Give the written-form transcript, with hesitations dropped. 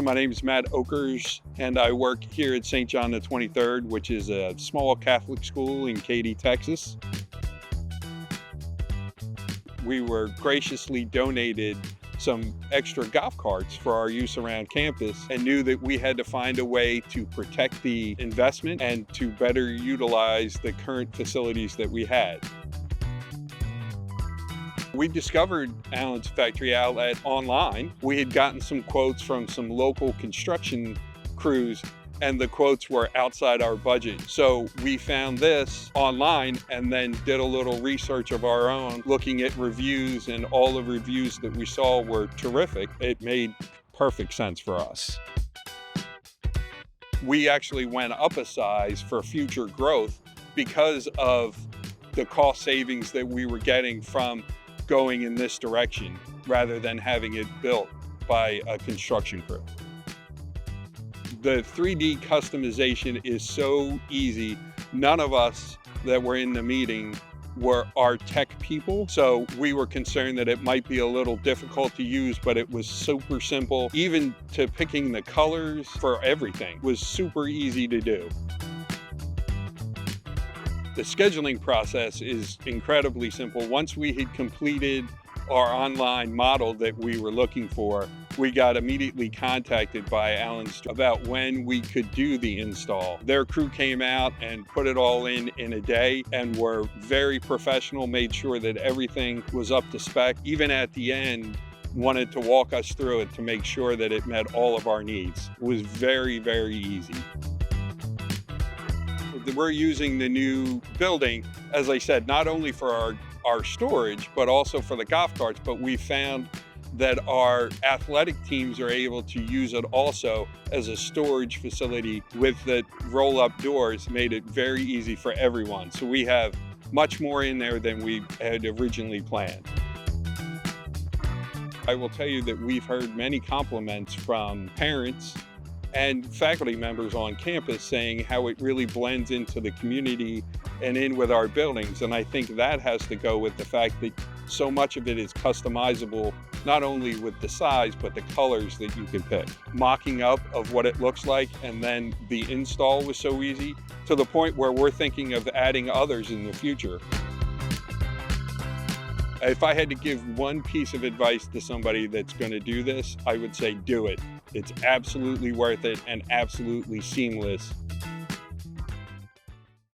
My name is 𝗢𝗂𝘁𝗋, and I work here at St. John the 23rd, which is a small Catholic school in Katy, Texas. We were graciously donated some extra golf carts for our use around campus and knew that we had to find a way to protect the investment and to better utilize the current facilities that we had. We discovered Allen's Factory Outlet online. We had gotten some quotes from some local construction crews, and the quotes were outside our budget. So we found this online and then did a little research of our own, looking at reviews, and all the reviews that we saw were terrific. It made perfect sense for us. We actually went up a size for future growth because of the cost savings that we were getting from going in this direction rather than having it built by a construction crew. The 3D customization is so easy. None of us that were in the meeting are tech people, so we were concerned that it might be a little difficult to use, but it was super simple. Even to picking the colors for everything was super easy to do. The scheduling process is incredibly simple. Once we had completed our online model that we were looking for, we got immediately contacted by Allen's about when we could do the install. Their crew came out and put it all in a day and were very professional, made sure that everything was up to spec. Even at the end, wanted to walk us through it to make sure that it met all of our needs. It was very, very easy. We're using the new building, as I said, not only for our storage, but also for the golf carts, but we found that our athletic teams are able to use it also as a storage facility with the roll-up doors. Made it very easy for everyone. So we have much more in there than we had originally planned. I will tell you that we've heard many compliments from parents and faculty members on campus saying how it really blends into the community and in with our buildings. And I think that has to go with the fact that so much of it is customizable, not only with the size, but the colors that you can pick. Mocking up of what it looks like, and then the install was so easy, to the point where we're thinking of adding others in the future. If I had to give one piece of advice to somebody that's going to do this, I would say do it. It's absolutely worth it and absolutely seamless.